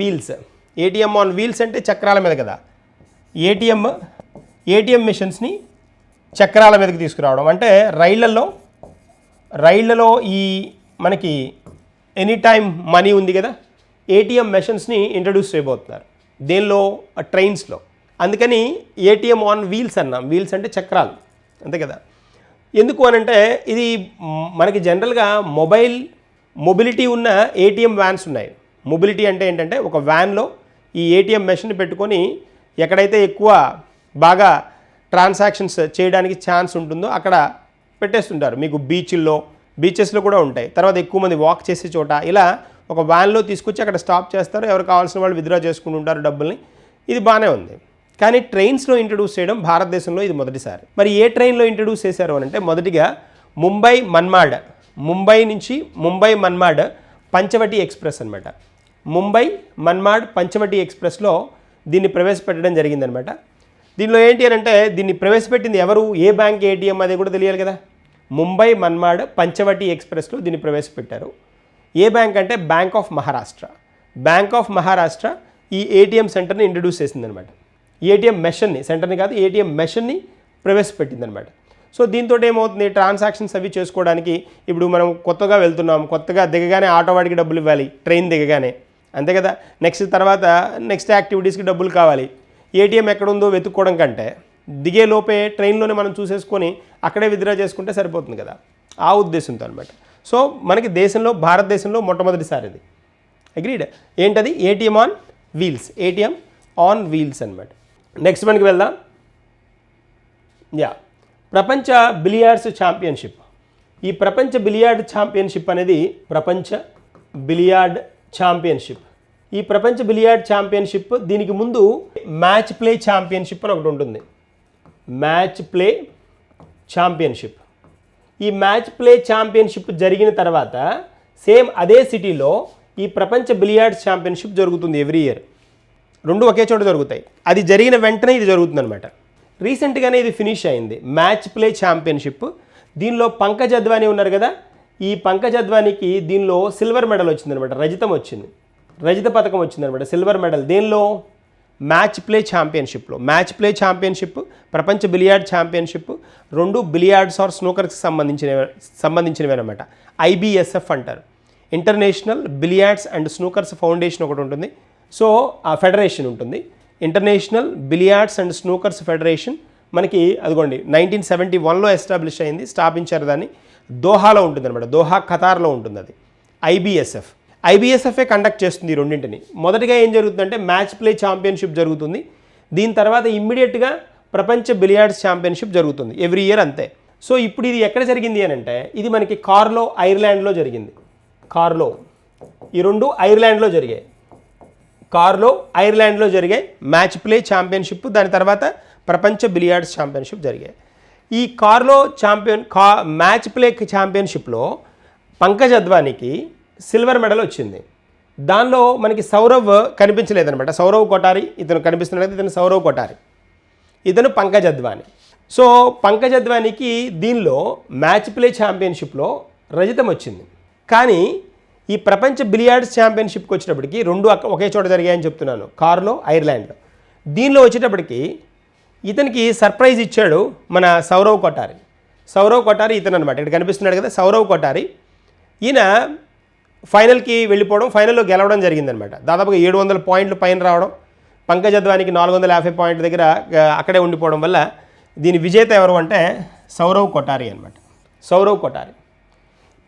వీల్స్ అంటే చక్రాల మీద కదా. ఏటీఎం ఏటీఎం మెషిన్స్ని చక్రాల మీదకి తీసుకురావడం. అంటే రైళ్లలో ఈ మనకి ఎనీ టైం మనీ ఉంది కదా, ఏటీఎం మెషిన్స్ని ఇంట్రడ్యూస్ చేయబోతున్నారు. దేనిలో? ట్రైన్స్లో. అందుకని ఏటీఎం ఆన్ వీల్స్ అన్నాం. వీల్స్ అంటే చక్రాలు, అంతే కదా. ఎందుకు అనంటే ఇది మనకి జనరల్గా మొబిలిటీ ఉన్న ఏటీఎం వ్యాన్స్ ఉన్నాయి. మొబిలిటీ అంటే ఏంటంటే ఒక వ్యాన్లో ఈ ఏటీఎం మెషిన్ పెట్టుకొని ఎక్కడైతే ఎక్కువ బాగా ట్రాన్సాక్షన్స్ చేయడానికి ఛాన్స్ ఉంటుందో అక్కడ పెట్టేస్తుంటారు. మీకు బీచెస్లో కూడా ఉంటాయి. తర్వాత ఎక్కువ మంది వాక్ చేసే చోట ఇలా ఒక వ్యాన్లో తీసుకొచ్చి అక్కడ స్టాప్ చేస్తారు. ఎవరు కావాల్సిన వాళ్ళు విత్డ్రా చేసుకుంటుంటారు డబ్బుల్ని. ఇది బాగానే ఉంది. కానీ ట్రైన్స్లో ఇంట్రడ్యూస్ చేయడం భారతదేశంలో ఇది మొదటిసారి. మరి ఏ ట్రైన్లో ఇంట్రడ్యూస్ చేశారు అని అంటే మొదటిగా ముంబై నుంచి మన్మాడ్ పంచవటి ఎక్స్ప్రెస్ అనమాట. ముంబై మన్మాడ్ పంచవటి ఎక్స్ప్రెస్లో దీన్ని ప్రవేశపెట్టడం జరిగిందనమాట. దీనిలో ఏంటి అని అంటే దీన్ని ప్రవేశపెట్టింది ఎవరు, ఏ బ్యాంక్ ఏటీఎం అది కూడా తెలియాలి కదా. ముంబై మన్మాడ్ పంచవటి ఎక్స్ప్రెస్లో దీన్ని ప్రవేశపెట్టారు. ఏ బ్యాంక్ అంటే బ్యాంక్ ఆఫ్ మహారాష్ట్ర ఈ ఏటీఎం సెంటర్ని ఇంట్రడ్యూస్ చేసిందనమాట. ఏటీఎం మెషిన్ని, సెంటర్ని కాదు, ఏటీఎం మెషిన్ని ప్రవేశపెట్టిందనమాట. సో దీంతో ఏమవుతుంది, ట్రాన్సాక్షన్స్ అవి చేసుకోవడానికి ఇప్పుడు మనం కొత్తగా వెళ్తున్నాం, కొత్తగా దిగగానే ఆటో వాడికి డబ్బులు ఇవ్వాలి, ట్రైన్ దిగగానే, అంతే కదా. నెక్స్ట్ యాక్టివిటీస్కి డబ్బులు కావాలి. ఏటీఎం ఎక్కడుందో వెతుక్కోవడం కంటే దిగే లోపే ట్రైన్లోనే మనం చూసేసుకొని అక్కడే విత్డ్రా చేసుకుంటే సరిపోతుంది కదా, ఆ ఉద్దేశంతో అనమాట. సో మనకి భారతదేశంలో మొట్టమొదటిసారి ఇది. అగ్రీడ్. ఏంటది? ఏటీఎం ఆన్ వీల్స్ అనమాట. నెక్స్ట్ మనకి వెళ్దాం. ప్రపంచ బిలియార్డ్స్ ఛాంపియన్షిప్. ఈ ప్రపంచ బిలియార్డ్ ఛాంపియన్షిప్ అనేది ఈ ప్రపంచ బిలియార్డ్ ఛాంపియన్షిప్ దీనికి ముందు మ్యాచ్ ప్లే ఛాంపియన్షిప్ అని ఒకటి ఉంటుంది. ఈ మ్యాచ్ ప్లే ఛాంపియన్షిప్ జరిగిన తర్వాత సేమ్ అదే సిటీలో ఈ ప్రపంచ బిలియార్డ్స్ ఛాంపియన్షిప్ జరుగుతుంది ఎవ్రీ ఇయర్. రెండు ఒకే చోట జరుగుతాయి. అది జరిగిన వెంటనే ఇది జరుగుతుంది అనమాట. రీసెంట్గానే ఇది ఫినిష్ అయింది మ్యాచ్ ప్లే ఛాంపియన్షిప్. దీనిలో పంకజ్ అద్వానీ ఉన్నారు కదా, ఈ పంకజ్ అద్వానీకి దీనిలో సిల్వర్ మెడల్ వచ్చిందనమాట, రజిత పథకం వచ్చిందనమాట, సిల్వర్ మెడల్. దేనిలో? మ్యాచ్ ప్లే ఛాంపియన్షిప్, ప్రపంచ బిలియార్డ్ ఛాంపియన్షిప్. రెండు బిలియార్డ్స్ ఆర్ స్నూకర్స్కి సంబంధించినవి అనమాట. ఐబిఎస్ఎఫ్ అంటారు, international billiards and snookers foundation ఒకటి ఉంటుంది. సో ఆ ఫెడరేషన్ ఉంటుంది, international billiards and snookers federation. మనకి అదిగోండి 1971లో ఎస్టాబ్లిష్ అయింది, స్థాపించారు దాన్ని. దోహాలో ఉంటుంది అనమాట, దోహా ఖతార్లో ఉంటుంది అది. ఐబిఎస్ఎఫ్ఏ కండక్ట్ చేస్తుంది ఈ రెండింటిని. మొదటిగా ఏం జరుగుతుందంటే మ్యాచ్ ప్లే ఛాంపియన్షిప్ జరుగుతుంది. దీని తర్వాత ఇమ్మీడియట్గా ప్రపంచ బిలియార్డ్స్ ఛాంపియన్షిప్ జరుగుతుంది ఎవ్రీ ఇయర్, అంతే. సో ఇప్పుడు ఇది ఎక్కడ జరిగింది అని అంటే ఇది మనకి కార్లో, ఐర్లాండ్లో జరిగింది. ఈ రెండు ఐర్లాండ్లో జరిగాయి. ఐర్లాండ్లో జరిగాయి మ్యాచ్ ప్లే ఛాంపియన్షిప్. దాని తర్వాత ప్రపంచ బిలియార్డ్స్ ఛాంపియన్షిప్ జరిగాయి. ఈ మ్యాచ్ ప్లే ఛాంపియన్షిప్లో పంకజ్ అద్వానీకి సిల్వర్ మెడల్ వచ్చింది. దానిలో మనకి సౌరవ్ కనిపించలేదనమాట. సౌరవ్ కొటారి ఇతను కనిపిస్తున్నాడు, ఇతను సౌరవ్ కొటారి, ఇతను పంకజ్ అద్వానీ. సో పంకజ్ అద్వానీకి దీనిలో మ్యాచ్ ప్లే ఛాంపియన్షిప్లో రజతం వచ్చింది. కానీ ఈ ప్రపంచ బిలియార్డ్స్ ఛాంపియన్షిప్కి వచ్చేటప్పటికి రెండు ఒకే చోట జరిగాయని చెప్తున్నాను, కార్లో, ఐర్లాండ్లో. దీనిలో వచ్చేటప్పటికి ఇతనికి సర్ప్రైజ్ ఇచ్చాడు మన సౌరవ్ కొటారి ఇతను అనమాట. ఇక్కడ కనిపిస్తున్నాడు కదా సౌరవ్ కొటారి. ఈయన ఫైనల్కి వెళ్ళిపోవడం, ఫైనల్లో గెలవడం జరిగిందనమాట. దాదాపుగా 700 పాయింట్లు పైన రావడం, పంకజ్ అద్వానీకి 450 పాయింట్ల దగ్గర అక్కడే ఉండిపోవడం వల్ల దీని విజేత ఎవరు అంటే సౌరవ్ కొటారి అనమాట.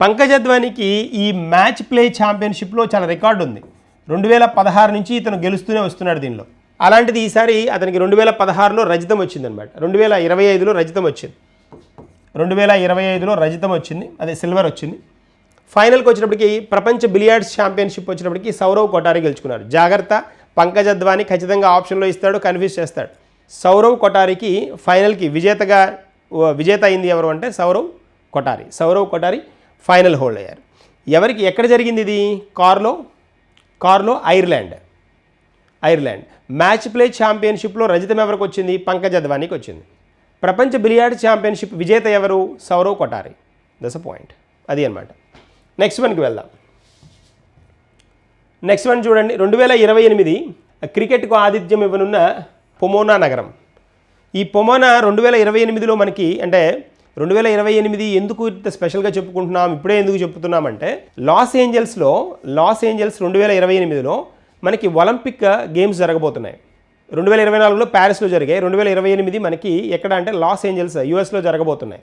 పంకజ్ అద్వానీకి ఈ మ్యాచ్ ప్లే ఛాంపియన్షిప్లో చాలా రికార్డు ఉంది. 2016 నుంచి ఇతను గెలుస్తూనే వస్తున్నాడు దీనిలో. అలాంటిది ఈసారి అతనికి 2016లో రజతం వచ్చిందనమాట. 2025లో రజతం వచ్చింది, అదే సిల్వర్ వచ్చింది. ఫైనల్కి వచ్చినప్పటికి ప్రపంచ బిలియార్డ్స్ ఛాంపియన్షిప్ వచ్చినప్పటికి సౌరవ్ కొటారి గెలుచుకున్నారు. జాగ్రత్త, పంకజ్ అద్వానీ ఖచ్చితంగా ఆప్షన్లో ఇస్తాడు, కన్ఫ్యూజ్ చేస్తాడు. సౌరవ్ కొటారికి ఫైనల్కి విజేత అయింది ఎవరు అంటే సౌరవ్ కొటారి ఫైనల్ హోల్డ్ అయ్యారు. ఎక్కడ జరిగింది ఇది? కార్లో ఐర్లాండ్. మ్యాచ్ ప్లే ఛాంపియన్షిప్లో రజతం ఎవరికి వచ్చింది? పంకజ్ అద్వానీకి వచ్చింది. ప్రపంచ బిలియార్డ్ ఛాంపియన్షిప్ విజేత ఎవరు? Sourav Kothari. That's a point. అది అనమాట. నెక్స్ట్ వన్కి వెళ్దాం. నెక్స్ట్ వన్ చూడండి. 2028 క్రికెట్కు ఆతిథ్యం ఇవ్వనున్న పొమోనా నగరం. ఈ పొమోనా 2028లో మనకి అంటే 2028 ఎందుకు ఇంత స్పెషల్గా చెప్పుకుంటున్నాం, ఇప్పుడే ఎందుకు చెప్తున్నామంటే లాస్ ఏంజల్స్లో 2028లో మనకి ఒలింపిక్ గేమ్స్ జరగబోతున్నాయి. 2024లో ప్యారిస్లో జరిగాయి. 2028 మనకి ఎక్కడ అంటే లాస్ ఏంజల్స్ యూఎస్లో జరగబోతున్నాయి,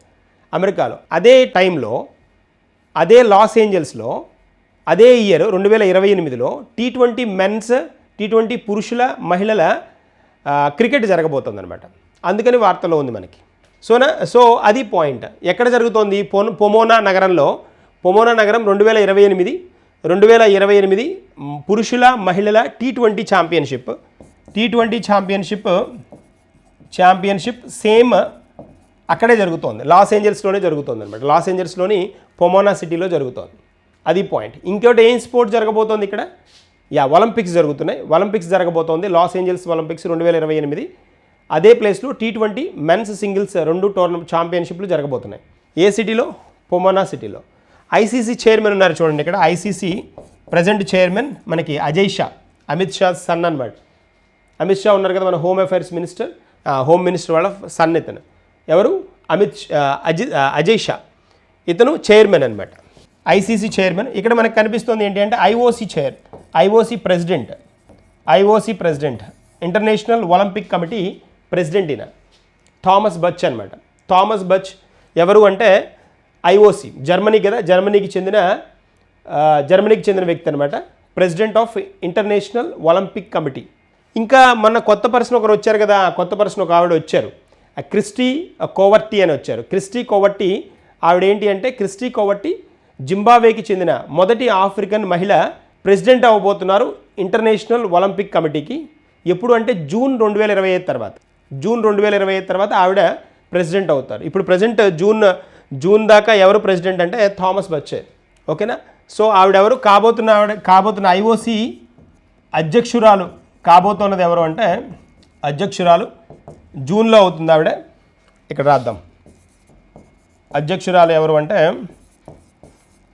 అమెరికాలో. అదే టైంలో అదే లాస్ ఏంజల్స్లో అదే ఇయర్ 2028లో T20 మెన్స్, T20 పురుషుల మహిళల క్రికెట్ జరగబోతుంది అనమాట. అందుకని వార్తలో ఉంది మనకి. సో అది పాయింట్. ఎక్కడ జరుగుతోంది? పొమోనా నగరంలో. పొమోనా నగరం 2028 పురుషుల మహిళల T20 ఛాంపియన్షిప్ సేమ్ అక్కడే జరుగుతోంది, లాస్ ఏంజల్స్లోనే జరుగుతుంది అనమాట. లాస్ ఏంజల్స్లోని పొమోనా సిటీలో జరుగుతోంది. అది పాయింట్. ఇంకోటి ఏం స్పోర్ట్ జరగబోతోంది ఇక్కడ? ఒలింపిక్స్ జరుగుతున్నాయి. ఒలింపిక్స్ జరగబోతోంది, లాస్ ఏంజల్స్ ఒలింపిక్స్ 2028. అదే ప్లేస్లో T20 మెన్స్ సింగిల్స్ 2 టోర్నమెంట్ ఛాంపియన్షిప్లు జరగబోతున్నాయి. ఏ సిటీలో? పొమోనా సిటీలో. ఐసీసీ చైర్మన్ ఉన్నారు చూడండి ఇక్కడ. ఐసీసీ ప్రజెంట్ చైర్మన్ మనకి అజయ్ షా, అమిత్ షా సన్ అనమాట. అమిత్ షా ఉన్నారు కదా మన హోమ్ మినిస్టర్ వాళ్ళ సన్ ఇతను. ఎవరు? అజయ్ షా. ఇతను చైర్మన్ అనమాట, ఐసీసీ చైర్మన్. ఇక్కడ మనకు కనిపిస్తుంది ఏంటి అంటే IOC president international Olympic committee president ఈయన థామస్ బచ్ అనమాట. థామస్ బచ్ ఎవరు అంటే ఐఓసీ జర్మనీ కదా, జర్మనీకి చెందిన వ్యక్తి అనమాట. President of international Olympic committee. ఇంకా మొన్న కొత్త పర్సన్ ఒకరు వచ్చారు కదా, కొత్త పర్సన్ ఒక ఆవిడ వచ్చారు, క్రిస్టీ కోవర్టీ అని వచ్చారు. క్రిస్టీ కోవర్టీ ఆవిడ ఏంటి అంటే జింబాబ్వేకి చెందిన మొదటి ఆఫ్రికన్ మహిళ ప్రెసిడెంట్ అవ్వబోతున్నారు ఇంటర్నేషనల్ ఒలింపిక్ కమిటీకి. ఎప్పుడు అంటే జూన్ 2025 తర్వాత ఆవిడ ప్రెసిడెంట్ అవుతారు. ఇప్పుడు ప్రజెంట్ జూన్ దాకా ఎవరు ప్రెసిడెంట్ అంటే థామస్ బచ్చే. ఓకేనా? సో ఆవిడెవరు కాబోతున్న ఐఓసీ అధ్యక్షురాలు కాబోతున్నది ఎవరు అంటే అధ్యక్షురాలు జూన్లో అవుతుంది ఆవిడ. ఇక్కడ రాద్దాం. అధ్యక్షురాలు ఎవరు అంటే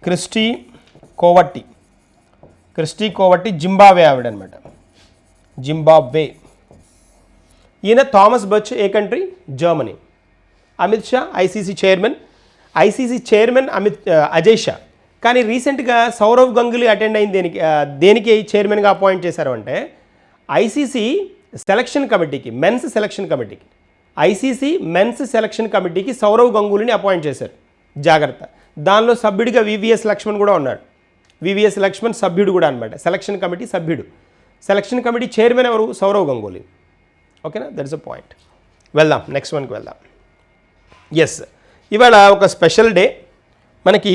క్రిస్టీ కోవర్టీ జింబాబ్వే ఆవిడ అనమాట. జింబాబ్వే. ఈయన థామస్ బచ్ ఏ country? Germany. Amit Shah ICC chairman Ajay Shah. కానీ రీసెంట్గా సౌరవ్ గంగూలీ అటెండ్ అయింది దేనికి చైర్మన్గా అపాయింట్ చేశారు అంటే ఐసీసీ సెలక్షన్ కమిటీకి, ఐసీసీ మెన్స్ సెలక్షన్ కమిటీకి సౌరవ్ గంగూలీని అపాయింట్ చేశారు. జాగ్రత్త. దానిలో సభ్యుడిగా వివిఎస్ లక్ష్మణ్ కూడా ఉన్నాడు. వివిఎస్ లక్ష్మణ్ సభ్యుడు కూడా అనమాట, సెలక్షన్ కమిటీ సభ్యుడు. సెలక్షన్ కమిటీ చైర్మన్ ఎవరు? సౌరవ్ గంగూలీ. ఓకేనా? That's a point. వెళ్దాం, నెక్స్ట్ వన్కి వెళ్దాం. ఎస్, ఇవాళ ఒక స్పెషల్ డే మనకి,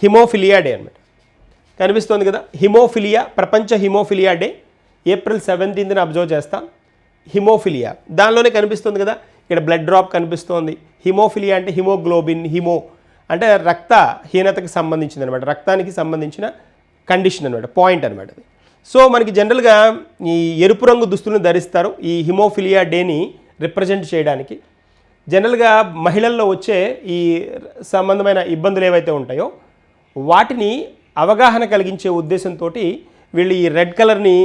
హిమోఫిలియా డే అనమాట. కనిపిస్తుంది కదా, ప్రపంచ హిమోఫిలియా డే ఏప్రిల్ 17న అబ్జర్వ్ చేస్తాం. హిమోఫిలియా దానిలోనే కనిపిస్తుంది కదా, ఇక్కడ బ్లడ్ డ్రాప్ కనిపిస్తోంది. హిమోఫిలియా అంటే హిమోగ్లోబిన్, అంటే రక్తహీనతకి సంబంధించింది అనమాట, రక్తానికి సంబంధించిన కండిషన్ అనమాట, పాయింట్ అనమాట అది. సో మనకి జనరల్గా ఈ ఎరుపు రంగు దుస్తులను ధరిస్తారు ఈ హిమోఫిలియా డేని రిప్రజెంట్ చేయడానికి. జనరల్గా మహిళల్లో వచ్చే ఈ సంబంధమైన ఇబ్బందులు ఏవైతే ఉంటాయో వాటిని అవగాహన కలిగించే ఉద్దేశంతో వీళ్ళు ఈ రెడ్ కలర్ని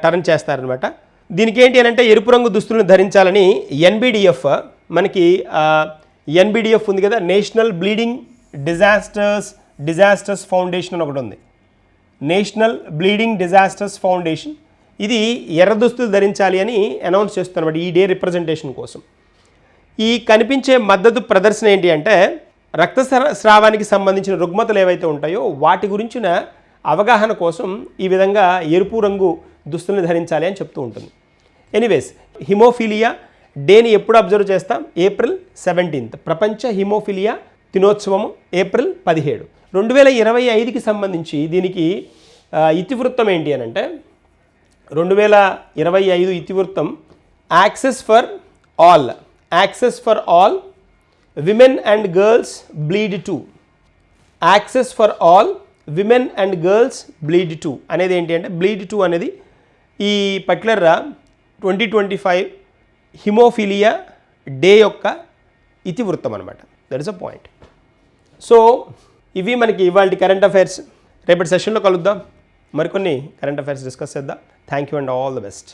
టర్న్ చేస్తారనమాట. దీనికి ఏంటి అని అంటే ఎరుపు రంగు దుస్తులను ధరించాలని ఎన్బిడిఎఫ్ ఉంది కదా, నేషనల్ బ్లీడింగ్ డిజాస్టర్స్ ఫౌండేషన్ అని ఒకటి ఉంది. నేషనల్ బ్లీడింగ్ డిజాస్టర్స్ ఫౌండేషన్ ఇది ఎర్ర దుస్తులు ధరించాలి అని అనౌన్స్ చేస్తున్నమాట ఈ డే రిప్రజెంటేషన్ కోసం. ఈ కనిపించే మద్దతు ప్రదర్శన ఏంటి అంటే రక్తస్రావానికి సంబంధించిన రుగ్మతలు ఏవైతే ఉంటాయో వాటి గురించిన అవగాహన కోసం ఈ విధంగా ఎరుపు రంగు దుస్తులను ధరించాలి అని చెప్తూ ఉంటుంది. ఎనీవేస్, హిమోఫిలియా డేని ఎప్పుడు అబ్జర్వ్ చేస్తాం? ఏప్రిల్ 17th, ప్రపంచ హిమోఫిలియా దినోత్సవము ఏప్రిల్ 17. 2025కి సంబంధించి దీనికి ఇతివృత్తం ఏంటి అని అంటే 2025 ఇతివృత్తం access for all women and girls bleed to. Access for all women and girls bleed to అనేది ఏంటి అంటే బ్లీడ్ టు అనేది ఈ పర్టికులర్ 2025 హిమోఫిలియా డే యొక్క ఇతివృత్తం అనమాట. That is a point. So ఇవి మనకి ఇవాళ కరెంట్ అఫైర్స్. రేపటి సెషన్లో కలుద్దాం, మరికొన్ని కరెంట్ అఫైర్స్ డిస్కస్ చేద్దాం. Thank you and all the best.